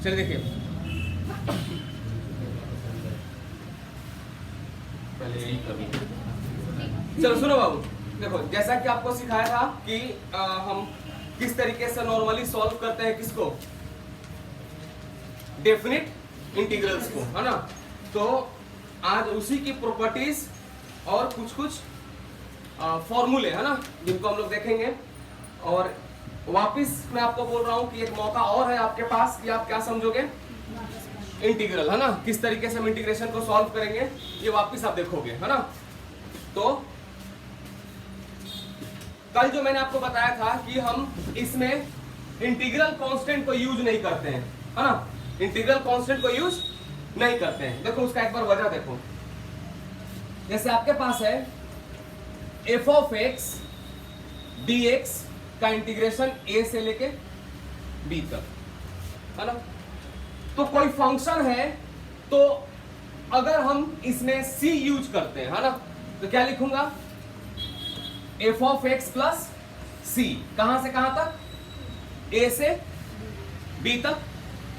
चलिए देखिए, पहले यही कर, चलो सुनो बाबू, देखो जैसा कि आपको सिखाया था कि हम किस तरीके से नॉर्मली सॉल्व करते हैं किसको, डेफिनिट इंटीग्रल्स को, है ना। तो आज उसी की प्रॉपर्टीज और कुछ कुछ फॉर्मूले, है ना, जिनको हम लोग देखेंगे। और वापस मैं आपको बोल रहा हूं कि एक मौका और है आपके पास कि आप क्या समझोगे इंटीग्रल, है ना, किस तरीके से हम इंटीग्रेशन को सॉल्व करेंगे, ये वापस आप देखोगे, है ना। तो कल जो मैंने आपको बताया था कि हम इसमें इंटीग्रल कांस्टेंट को यूज नहीं करते हैं, है ना, इंटीग्रल कांस्टेंट को यूज नहीं करते हैं। देखो उसका एक बार वजह देखो, जैसे आपके पास है f ऑफ x dx का इंटीग्रेशन a से लेके b तक, है ना। तो कोई फंक्शन है, तो अगर हम इसमें c यूज करते हैं, है ना, तो क्या लिखूंगा, f of x plus c, कहां से कहां तक, a से b तक।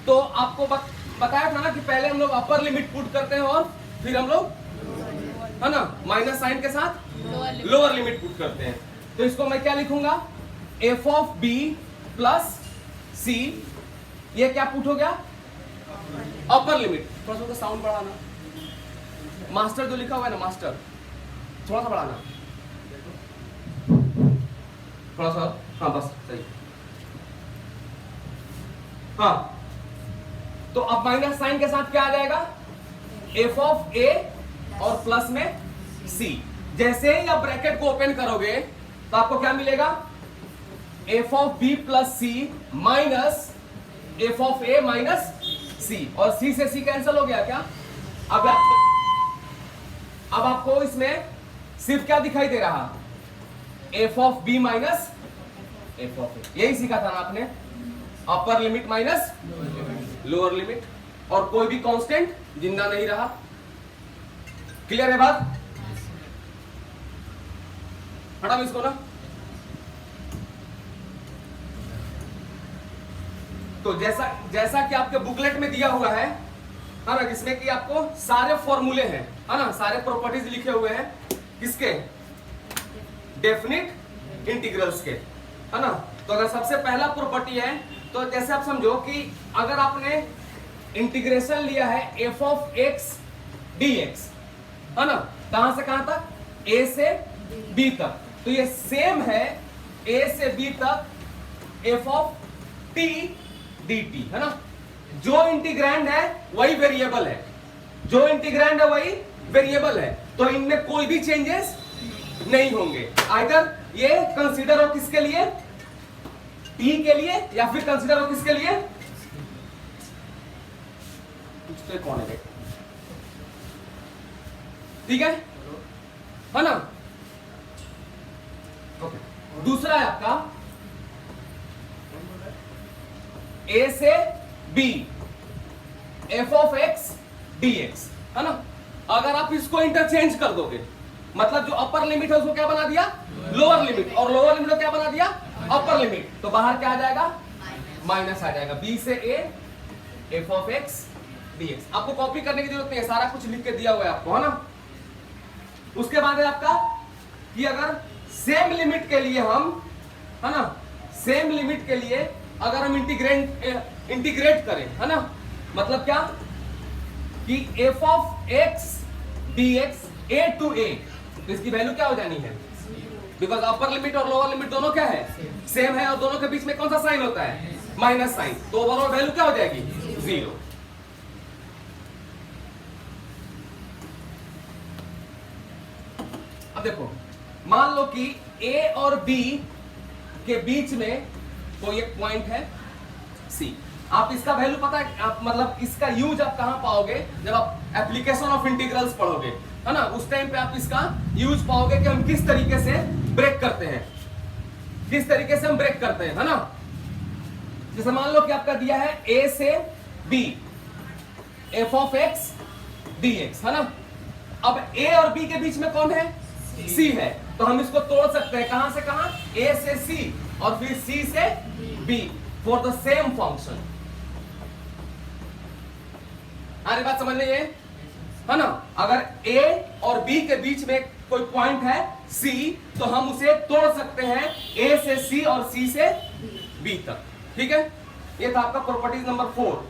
तो आपको बताया था ना कि पहले हम लोग अपर लिमिट पुट करते हैं और फिर हम लोग, है ना, माइनस साइन के साथ लोअर लिमिट पुट करते हैं। तो इसको मैं क्या लिखूंगा, f of b plus c, ये क्या पुट हो गया, अपर लिमिट। थोड़ा सा साउंड बढ़ाना, मास्टर जो लिखा हुआ है ना, मास्टर थोड़ा सा बढ़ाना, थोड़ा सा, हाँ बस सही, हाँ। तो अब माइनस साइन के साथ क्या आ जाएगा, f ऑफ a और प्लस में c। जैसे ही आप ब्रैकेट को ओपन करोगे तो आपको क्या मिलेगा, f of b plus c minus f of a minus c, और c से c कैंसिल हो गया क्या। अब आपको इसमें सिर्फ क्या दिखाई दे रहा, f of b minus f of a, यही सीखा था ना आपने, upper limit minus lower limit, और कोई भी कांस्टेंट जिंदा नहीं रहा। क्लियर है बात, हटाओ इसको ना। तो जैसा कि आपके बुकलेट में दिया हुआ है ना, जिसमें कि आपको सारे फॉर्मूले हैं, है ना, सारे प्रॉपर्टीज लिखे हुए हैं, किसके, डेफिनिट इंटीग्रल्स के, है ना। तो अगर सबसे पहला प्रॉपर्टी है, तो जैसे आप समझो कि अगर आपने इंटीग्रेशन लिया है f ऑफ x dx, है ना, कहां से कहां तक, a से b तक, तो ये सेम है a से b तक f ऑफ t dt, है ना। जो इंटीग्रैंड है वही वेरिएबल है, जो इंटीग्रैंड है वही वेरिएबल है, तो इनमें कोई भी चेंजेस नहीं होंगे। आइदर ये कंसीडर हो किसके लिए, t के लिए, या फिर कंसीडर हो किसके लिए, तो कौन है, ठीक है ना। ओके, दूसरा है आपका a से b f of x dx, है ना। अगर आप इसको इंटरचेंज कर दोगे, मतलब जो अपर लिमिट है उसको क्या बना दिया, लोअर लिमिट, और लोअर लिमिट को क्या बना दिया, अपर लिमिट, तो बाहर क्या आ जाएगा, माइनस आ जाएगा, b से a f of x dx। आपको कॉपी करने की जरूरत नहीं है, सारा कुछ लिख के दिया हुआ है आपको, है ना। उसके बाद है आपका कि अगर सेम लिमिट के लिए हम, है ना, सेम लिमिट के लिए अगर हम इंटीग्रेट करें, है ना, मतलब क्या कि f of x dx a to a, तो इसकी वैल्यू क्या हो जानी है, बिकॉज अपर लिमिट और लोअर लिमिट दोनों क्या है, सेम है, और दोनों के बीच में कौन सा साइन होता है, माइनस साइन, तो ओवरऑल वैल्यू क्या हो जाएगी, 0। अब देखो, मान लो कि a और b के बीच में कोई एक पॉइंट है c, आप इसका वैल्यू पता है, आप मतलब इसका यूज आप कहां पाओगे, जब आप एप्लीकेशन ऑफ इंटीग्रल्स पढ़ोगे, है ना, उस टाइम पे आप इसका यूज पाओगे कि हम किस तरीके से ब्रेक करते हैं, किस तरीके से हम ब्रेक करते हैं, है ना। जैसे मान लो कि आपका दिया है a से b f of x dx, है ना। अब a और b के बीच में कौन है, c है, तो हम इसको तोड़ सकते हैं, कहां से कहां, a से c और फिर c से b for the same function, अरे बात समझ लीजिए, है ना। अगर A और B के बीच में कोई पॉइंट है C, तो हम उसे तोड़ सकते हैं A से C और C से B तक, ठीक है। ये था आपका प्रॉपर्टीज नंबर 4।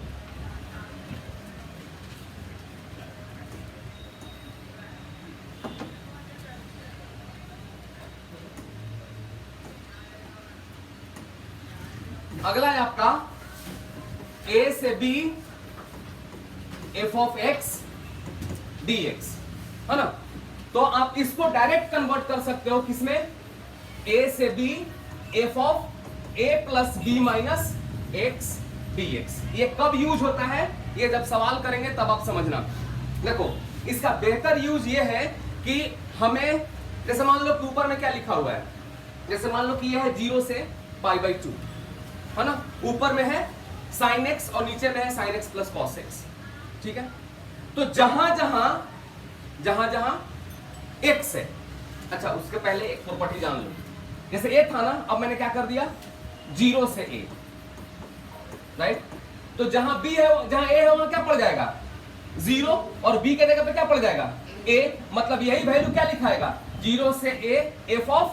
अगला है आपका A से B f of x dx, है ना। तो आप इसको डायरेक्ट कन्वर्ट कर सकते हो किसमें, A से B f of a plus B minus x dx। ये कब यूज होता है, ये जब सवाल करेंगे तब आप समझना। देखो इसका बेहतर यूज ये है कि हमें, जैसे मान लो कि ऊपर में क्या लिखा हुआ है, जैसे मान लो कि ये है 0 से π/2, है ना। ऊपर में है sin x और नीचे में है sin x plus cos x, ठीक है। तो जहां जहां x है, अच्छा उसके पहले एक प्रॉपर्टी जान लो। जैसे a था ना, अब मैंने क्या कर दिया 0 से a, राइट। तो जहां b है, जहां a है वहां क्या पड़ जाएगा 0, और b के जगह पे क्या पड़ जाएगा a, मतलब यही वैल्यू क्या लिखाएगा 0 से a f of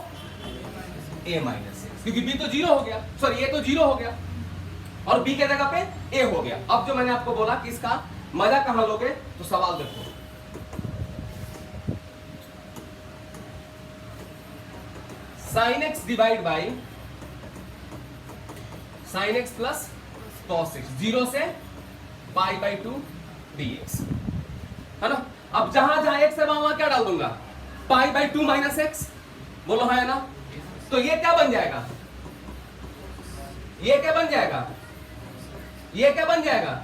a minus x, क्योंकि b तो 0 हो गया, सॉरी a तो 0 हो गया और b के जगह पे a हो गया। अब जो मैंने आपको बोला कि इसका मजा कहां लोगे, तो सवाल देखो, sin x divide by sin x plus cos x, 0 से π/2 dx, है ना। अब जहां जहां x है वहां क्या डाल दूंगा π/2 माइनस x, बोलो है ना। तो ये क्या बन जाएगा, ये क्या बन जाएगा, ये क्या बन जाएगा,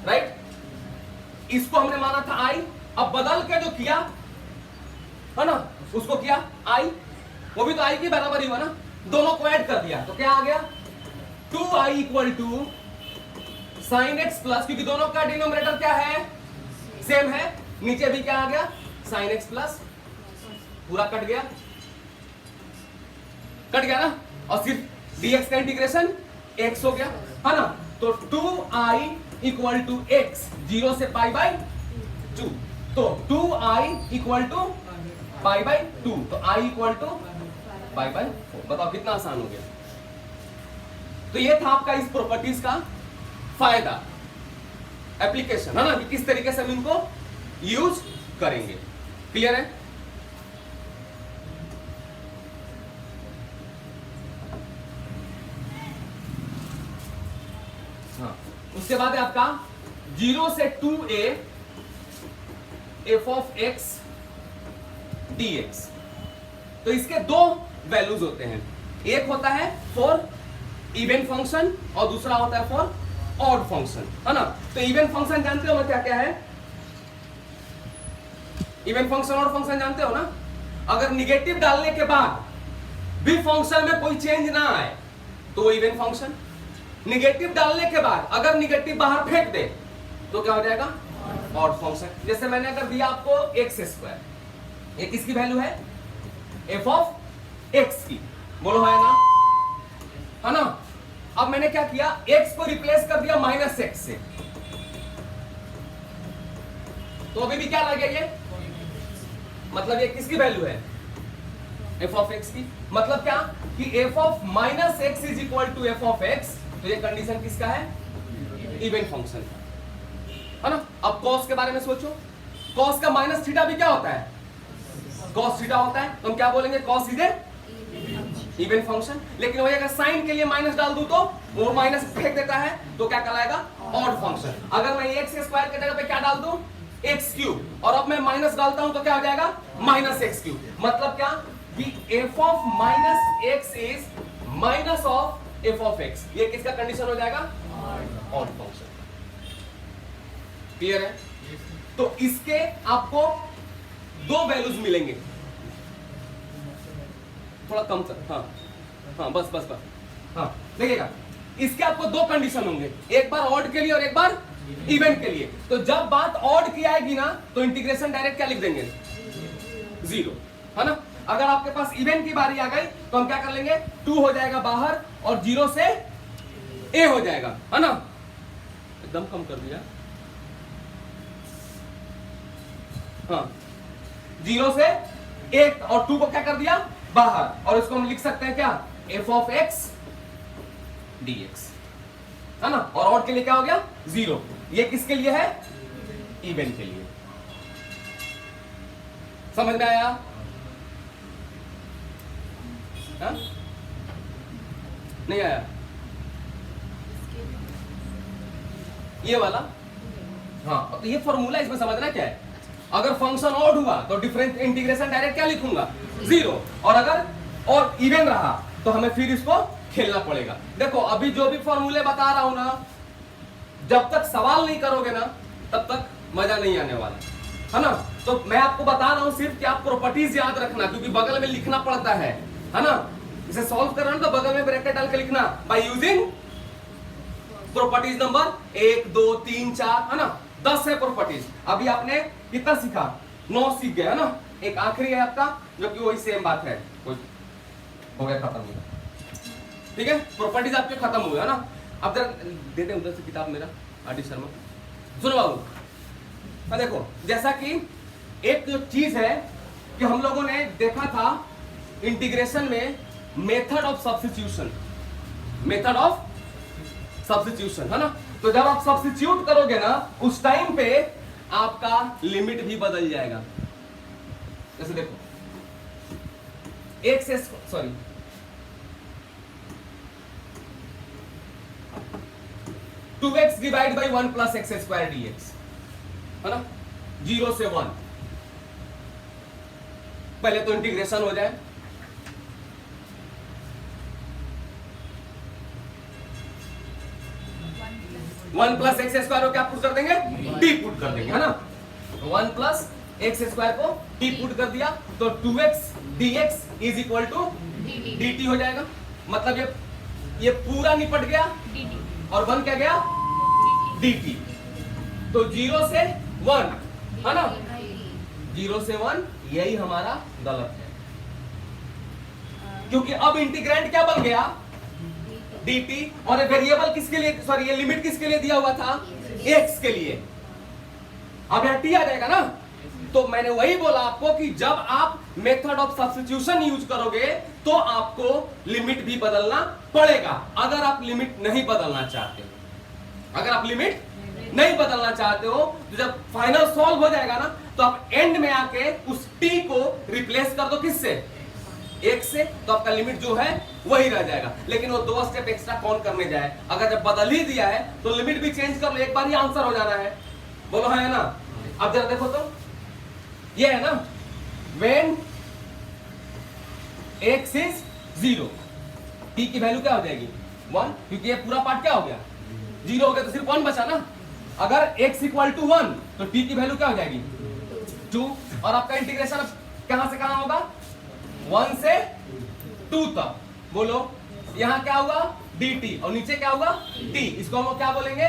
राइट। इसको हमने माना था i, अब बदल के जो किया है ना, उसको किया i, वो भी तो i की बराबर ही हुआ ना, दोनों को ऐड कर दिया तो क्या आ गया 2i equal to sine x plus, क्योंकि दोनों का डिनोमिनेटर क्या है सेम है, नीचे भी क्या आ गया साइन एक्स प्लस, पूरा कट गया ना, और सिर्फ dx का इंटीग्रेशन x हो गया, है ना। तो 2i इक्वल टू x 0 से π/2, तो 2i इक्वल टू π/2, तो i इक्वल टू π/4। बताओ कितना आसान हो गया। तो ये था आपका इस प्रॉपर्टीज का फायदा, एप्लीकेशन, है ना, कि किस तरीके से हम इनको यूज करेंगे। क्लियर है। हाँ, उसके बाद है आपका 0 से 2a f of x dx। तो इसके दो वैल्यूज होते हैं, एक होता है फॉर इवन फंक्शन और दूसरा होता है फॉर ऑड फंक्शन, है ना। तो इवन फंक्शन जानते हो ना क्या क्या है, इवन फंक्शन ऑड फंक्शन जानते हो ना। अगर निगेटिव डालने के बाद भी फंक्शन में कोई चेंज ना आए तो वो इवन फंक्शन, निगेटिव डालने के बाद अगर निगेटिव बाहर फेंक दे तो क्या हो जाएगा ऑड फंक्शन। जैसे मैंने अगर दिया आपको x², ये किसकी वैल्यू है f ऑफ x की, बोलो है ना। अब मैंने क्या किया x को रिप्लेस कर दिया -x से, तो अभी भी क्या लगे ये, मतलब ये किसकी वैल्यू है f ऑफ x की, मतलब क्या कि f of -x is equal to f of x, तो ये कंडीशन किसका है इवन फंक्शन, है ना। अब cos के बारे में सोचो, cos का माइनस थीटा भी क्या होता है cos थीटा होता है, तो हम क्या बोलेंगे cos is a even function. लेकिन वही अगर साइन के लिए माइनस डाल दूं तो वो माइनस फेंक देता है, तो क्या कहलाएगा ऑड फंक्शन। अगर मैं x² के जगह पे क्या डाल दूं x3, और अब मैं माइनस डालता हूं तो क्या हो जाएगा -x3, मतलब क्या कि f of -x is minus of f of x, ये किसका कंडीशन हो जाएगा ऑड फंक्शन। क्लियर है। तो इसके आपको दो वैल्यूज मिलेंगे, थोड़ा कम सर, हाँ बस हाँ देखिएगा, इसके आपको दो कंडीशन होंगे, एक बार ऑड के लिए और एक बार इवन के लिए। तो जब बात ऑड की आएगी ना तो इंटीग्रेशन डायरेक्ट क्या लिख देंगे 0, है ना। अगर आपके पास इवन की बारी आ गई तो हम क्या कर लेंगे 2 हो जाएगा बाहर और 0 से a हो जाएगा, है ना। एकदम कम कर दिया, हाँ, 0 से 1 और 2 को क्या कर दिया बाहर, और इसको हम लिख सकते हैं क्या, f ऑफ x dx, है ना। और ऑड के लिए क्या हो गया 0, ये किसके लिए है, इवन के लिए। समझ में आया? हा? नहीं आया ये वाला? हाँ, तो ये फॉर्मूला इसमें समझना क्या है, अगर फंक्शन ऑड हुआ तो डिफरेंस इंटीग्रेशन डायरेक्ट क्या लिखूंगा 0, और अगर और इवन रहा तो हमें फिर इसको खेलना पड़ेगा। देखो अभी जो भी फॉर्मूले बता रहा हूं ना, जब तक सवाल नहीं करोगे ना तब तक मजा नहीं आने वाला, है ना। तो मैं आपको बता रहा हूं सिर्फ कि आप प्रॉपर्टीज याद रखना, क्योंकि बगल में लिखना पड़ता है ना। इसे सॉल्व कर रहे हो तो बगल में ब्रैकेट डाल के लिखना, बाय यूजिंग प्रॉपर्टीज नंबर 1 2 3 4, है ना, 10 है प्रॉपर्टीज। अभी आपने कितना सीखा, 9 सीख गए, है ना। एक आखिरी है आपका जो कि वही सेम बात है, कोई हो गया खत्म हो, ठीक है। प्रॉपर्टीज आपके खत्म हुए, है ना। अब जरा दे दे उधर से किताब मेरा आर डी शर्मा। सुनो बाबू, देखो जैसा कि एक जो चीज है कि हम लोगों ने देखा था इंटीग्रेशन में method of substitution, method of substitution, है ना। तो जब आप सब्स्टिट्यूट करोगे ना उस टाइम पे आपका लिमिट भी बदल जाएगा। जैसे देखो x sorry 2x divide by 1 plus x square dx, है ना, 0 से 1। पहले तो इंटीग्रेशन हो जाए, वन प्लस एक्स स्क्वायर को क्या पुट कर देंगे, टी पुट कर देंगे, है ना। 1 प्लस एक्स स्क्वायर को टी पुट कर दिया तो 2x dx is equal to dt हो जाएगा। मतलब ये पूरा निपट गया और बन क्या गया dt। तो 0 से 1, है ना, 0 से 1 यही हमारा गलत है, क्योंकि अब इंटीग्रेंट क्या बन गया dt, और वेरिएबल किसके लिए, सॉरी ये लिमिट किसके लिए दिया हुआ था, x के लिए। अब यहां t आ जाएगा ना। तो मैंने वही बोला आपको कि जब आप मेथड ऑफ सब्स्टिट्यूशन यूज करोगे तो आपको लिमिट भी बदलना पड़ेगा। अगर आप लिमिट नहीं बदलना चाहते हो, अगर आप लिमिट नहीं बदलना चाहते हो तो जब फाइनल सॉल्व हो जाएगा ना तो आप एंड में आके उस t को रिप्लेस कर दो किससे, एक से, तो आपका लिमिट जो है वही रह जाएगा। लेकिन वो 2 स्टेप एक्स्ट्रा कौन करने जाए, अगर जब बदल ही दिया है तो लिमिट भी चेंज कर लो, एक बार ही आंसर हो जाना है। बोलो है ना। अब जरा देखो तो ये है ना, when x is 0 t की वैल्यू क्या हो जाएगी 1, क्योंकि ये पूरा पार्ट क्या हो गया 0 हो गया तो सिर्फ 1 बचा ना। अगर x इक्वल टू 1 तो t की वैल्यू क्या हो जाएगी 2, और आपका इंटीग्रेशन अब कहां से कहां होगा 1 से 2 तक। बोलो यहां क्या होगा dt और नीचे क्या होगा t, इसको हम क्या बोलेंगे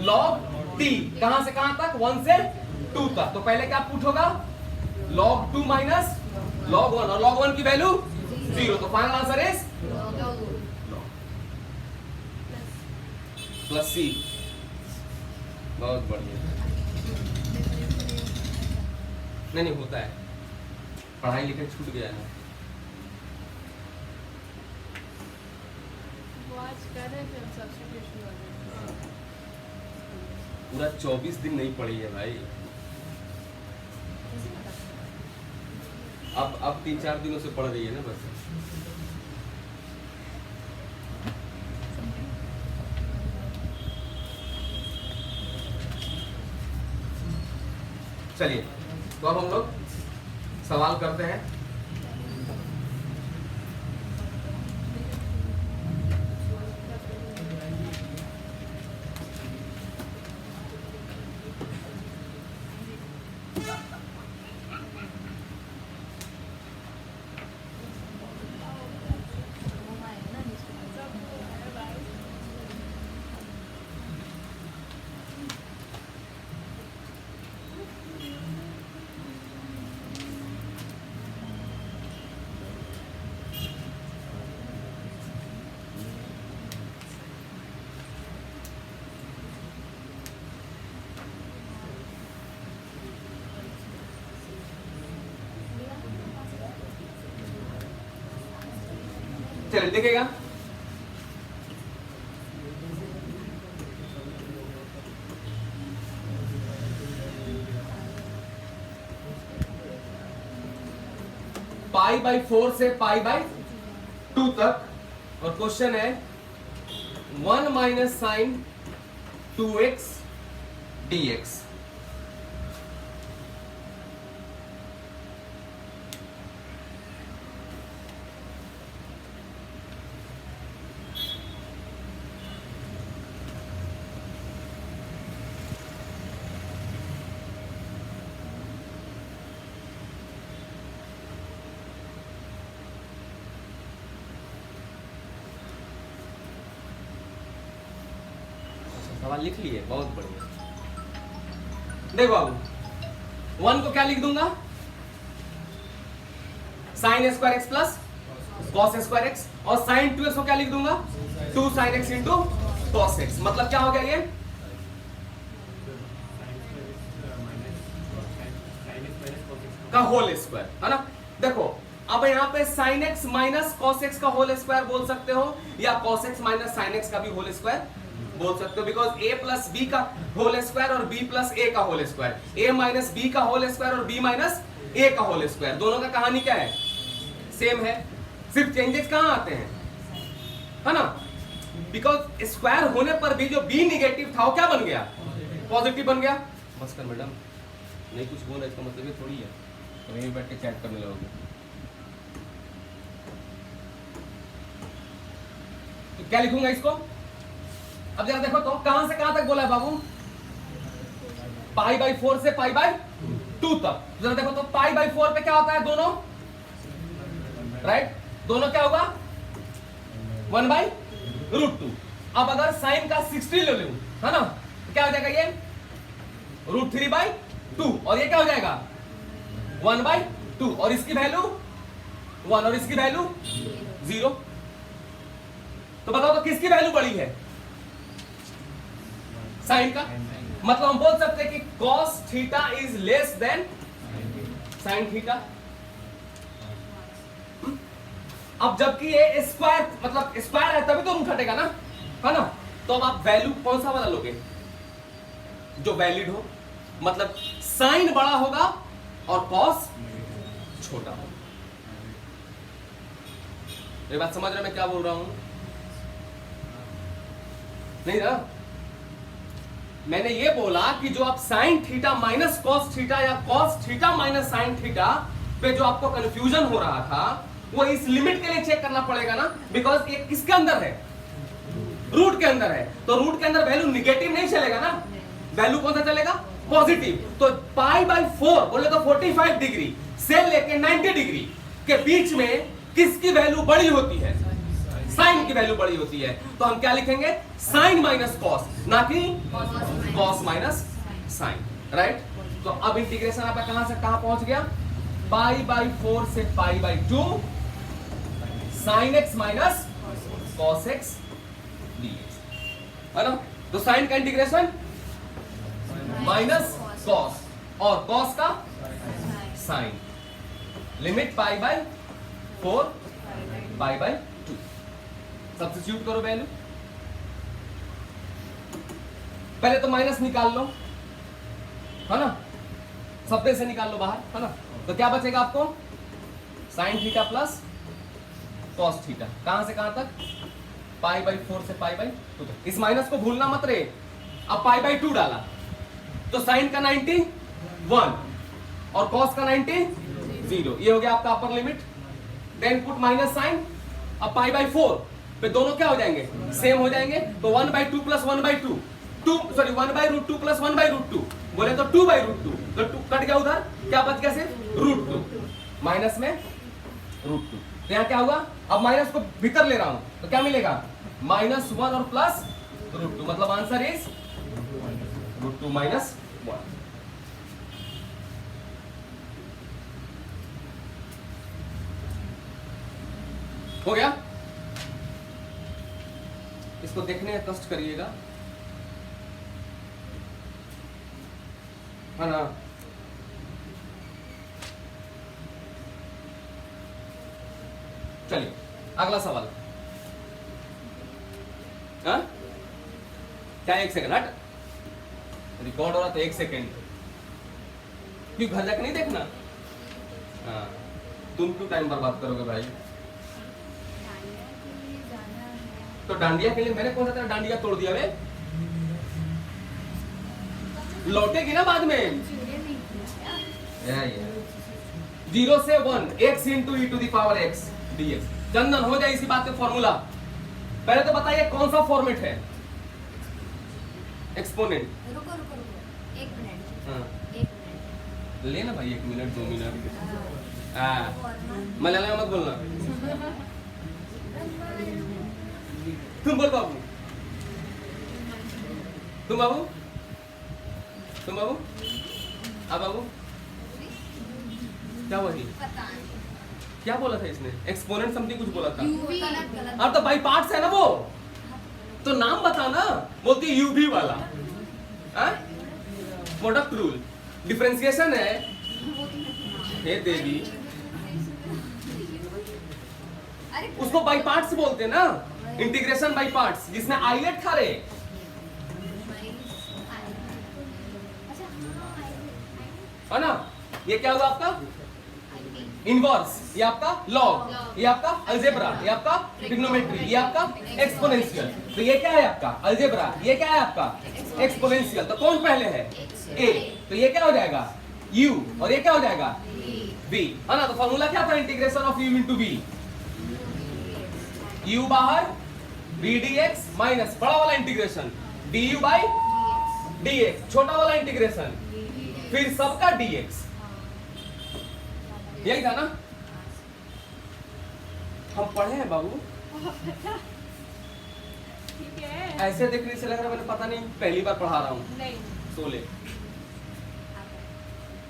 log t। कहां से कहां तक 1 से 2 तक। तो पहले क्या पुट होगा log 2 माइनस log 1, और log 1 की वैल्यू 0, तो final answer is plus c। बहुत बढ़िया। नहीं होता है, पढ़ाई लिखाई छूट गया है। पूरा 24 दिन नहीं पढ़ी है भाई, अब 3-4 दिनों से पढ़ रही है ना बस। चलिए तो अब हम लोग सवाल करते हैं। चलिए देखिएगा, पाई बाई 4 से पाई बाई 2 तक, और क्वेश्चन है 1 माइनस साइन 2x dx। सवाल लिख लिए, बहुत बढ़िया। देखो बाबू, 1 को क्या लिख दूंगा, sine square x plus cos square x, और साइन 2x को क्या लिख दूंगा, 2 sine x into cos x. मतलब क्या हो गया ये, का होल स्क्वायर, है ना। देखो अब यहाँ पे sine x minus cos x का होल स्क्वायर बोल सकते हो, या cos x minus sine x का भी होल स्क्वायर बोल सकते हो, बिकॉज a प्लस बी का होल स्क्वायर और b प्लस ए का whole square, a minus b का होल स्क्वायर और b माइनस ए का होल स्क्वायर, दोनों का कहानी क्या है, सेम है, सिर्फ चेंजेस कहाँ आते हैं, है ना। बिकॉज स्क्वायर होने पर भी जो b निगेटिव था वो क्या बन गया, पॉजिटिव बन गया। बस कर मैडम, नहीं कुछ बोल रहा इसका मतलब ये थोड़ी है तो वहीं बैठ के चैट करने लगोगे। तो क्या लिखूंगा इसको, अब जरा देखो तो कहां से कहां तक बोला है बाबू, पाई बाई 4 से पाई बाई 2 तक। जरा देखो तो पाई बाई 4 पे क्या होता है, दोनों राइट, दोनों क्या होगा 1 बाई रूट 2। अब अगर साइन का 60 ले लूं, है ना, तो क्या हो जाएगा ये रूट 3 बाई 2, और ये क्या हो जाएगा 1 बाई 2, और इसकी वैल्यू 1 और इसकी वैल्यू 0। तो बताओ तो किसकी वैल्यू बड़ी है, साइन का। मतलब हम बोल सकते हैं कि cos theta is less than sine theta. अब जबकि ये स्क्वायर, मतलब स्क्वायर है तभी तो रूट हटेगा ना, है ना। तो अब आप वैल्यू कौन सा वाला लोगे, जो वैलिड हो, मतलब साइन बड़ा होगा और cos छोटा होगा। ये बात समझ रहे मैं क्या बोल रहा हूं, नहीं ना। मैंने ये बोला कि जो आप sine theta minus cos theta या cos theta minus sine theta पे जो आपको कंफ्यूजन हो रहा था, वो इस लिमिट के लिए चेक करना पड़ेगा ना, बिकॉज ये किसके अंदर है, रूट के अंदर है। तो रूट के अंदर वैल्यू निगेटिव नहीं चलेगा ना, वैल्यू कौन सा चलेगा, पॉजिटिव। तो पाई बाई 4 बोले तो 45 डिग्री से लेके 90 डिग्री के बीच में किसकी वैल्यू बड़ी होती है, साइन की वैल्यू बड़ी होती है। तो हम क्या लिखेंगे, साइन माइनस कॉस, ना कि कॉस माइनस साइन, राइट। तो अब इंटीग्रेशन आपका कहां से कहां पहुंच गया, पाई बाई 4 से pi by 2 sine x minus cos x dx, है ना। तो साइन का इंटीग्रेशन माइनस कॉस और कॉस का sine, limit pi by 4 pi by 2, substitute करो वैल्यू। पहले तो माइनस निकाल लो, है ना, सब्बे से निकाल लो बाहर, है ना। तो क्या बचेगा आपको, sine theta plus cos theta, कहां से कहां तक, पाई बाई 4 से पाई बाई 2 तक। इस माइनस को भूलना मत रे। अब पाई बाई 2 डाला तो साइन का 91 और कॉस का 90 0, ये हो गया आपका upper limit. Then put minus sine, अब पाई बाई 4 पे दोनों क्या हो जाएंगे, सेम हो जाएंगे। तो 1 by 2 plus 1 by 2, 1 by root 2 plus 1 by root 2, बोले तो 2 बाई रूट 2, तो 2 कट गया उधर, क्या बच गया सिर्फ रूट 2, माइनस में रूट 2। तो यहाँ क्या होगा, अब माइनस को भीतर ले रहा हूं तो क्या मिलेगा, -1 और प्लस रूट 2, मतलब आंसर इज रूट 2 माइनस 1। हो गया, इसको देखने का कष्ट करिएगा, है ना। चलिए अगला सवाल, क्या 1 सेकंड? हट, रिकॉर्ड हो रहा था 1 सेकंड। क्यों घर जाके नहीं देखना? हाँ, तुम क्यों टाइम बर्बाद करोगे भाई? तो डांडिया के लिए मैंने कौन सा तेरा डांडिया तोड़ दिया बे? लौटेगी ना बाद में। 0 से 1 x into e to the power x dx। चंदन हो जाए इसी बात का फॉर्मूला। पहले तो बताइए कौन सा फॉर्मेट है एक्सपोनेंट? रुको रुको रुको 1 मिनट। हाँ 1 मिनट लेना भाई, 1 मिनट 2 मिनट। मलयालम मत बोलना। तुम बोल बाबू, तुम बाबू, तुम बाबू, अब बाबू क्या हुआ? पता नहीं क्या बोला था इसने? एक्सपोनेंट समथिंग कुछ बोला था। यूवी गलत अब तो बाई पार्ट्स है ना वो, तो नाम बताना। बोलती है यूवी वाला। प्रोडक्ट रूल डिफरेंशिएशन है। हे देवी, अरे उसको बाई पार्ट्स बोलते हैं ना, इंटीग्रेशन बाई पार्ट्स, जिसमें आइलेट था रे। है ना? ये क्या हुआ आपका? इनवर्स, ये आपका लॉग, ये आपका अलजेब्रा, ये आपका ट्रिग्नोमेट्री, ये आपका एक्सपोनेंशियल। तो ये क्या है आपका? अलजेब्रा। ये क्या है आपका? एक्सपोनेंशियल। तो कौन पहले है? ए। तो ये क्या हो जाएगा? u, और ये क्या हो जाएगा? v। है ना? तो फॉर्मूला क्या था integration of u into v? u बाहर, v dx माइनस बड़ा वाला इंटीग्रेशन du बाय dx, छोटा वाला इंटीग्रेशन फिर सबका dx। यही था ना? हम पढ़े हैं बाबू। ठीक है। ऐसे देखने से लग रहा है मैंने पता नहीं पहली बार पढ़ा रहा हूँ। नहीं। सोले।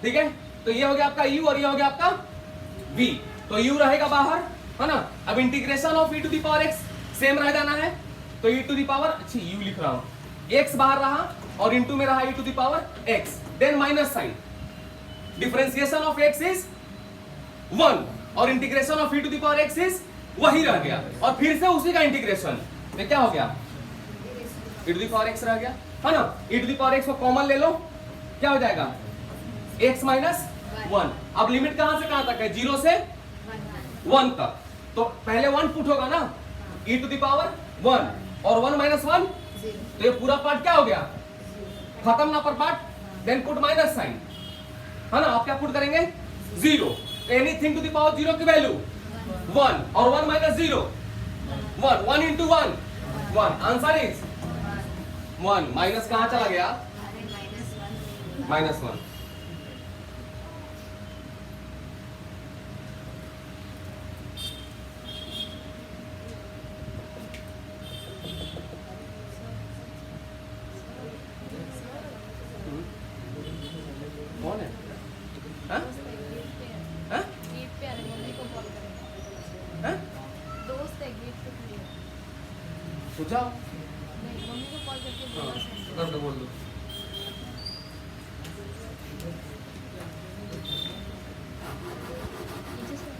ठीक है, तो ये हो गया आपका u और ये हो गया आपका v। तो u रहेगा बाहर, है ना? अब integration of e to the power x same रह जाना है। तो e टू द पावर, अच्छी u लिख रहा हूं, x बाहर रहा और इनटू में रहा e to the power x, then minus sine. Differentiation of x is 1 और integration of e to the power x is वही रह गया, और फिर से उसी का इंटीग्रेशन। ये क्या हो गया? e to the power x रह गया, है ना? e to the power x को कॉमन ले लो, क्या हो जाएगा? x minus 1। अब लिमिट कहां से कहां तक है? 0 से 1 तक। तो पहले 1 पुट होगा ना, e टू द पावर 1 और 1 माइनस 1, तो ये पूरा पार्ट क्या हो गया? खत्म ना पर part, then put minus sine, है ना? आप क्या पुट करेंगे? 0। एनीथिंग टू द पावर 0 की वैल्यू 1 और 1 minus 0 1, 1 into 1 1, answer is 1। Minus कहां चला गया? माइनस 1। कौन है? हाँ? हाँ? गेट पे आ रहे हैं, मम्मी को कॉल करेंगे। हाँ? दोस्त है गेट पे खड़ी है। तो जाओ। नहीं, मम्मी को कॉल करके हाँ, बोला सर। कर दो, बोल दो। पीछे से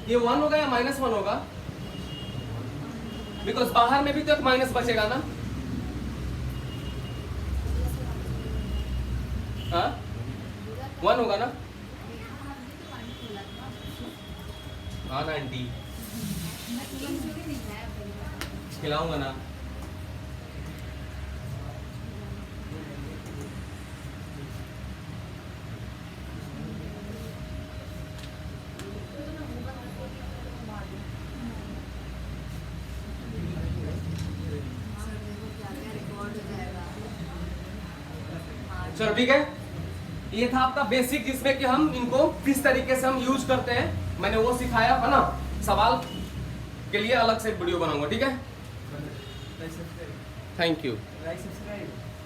ये 1 होगा या माइनस 1 होगा? बिकॉज बाहर में भी तो एक माइनस बचेगा ना। हाँ 1 होगा ना? हाँ ना आंटी, खिलाऊंगा ना। चलो ठीक है, ये था आपका बेसिक, जिसमें कि हम इनको किस तरीके से हम यूज करते हैं, मैंने वो सिखाया है ना। सवाल के लिए अलग से वीडियो बनाऊंगा, ठीक है? Thank you.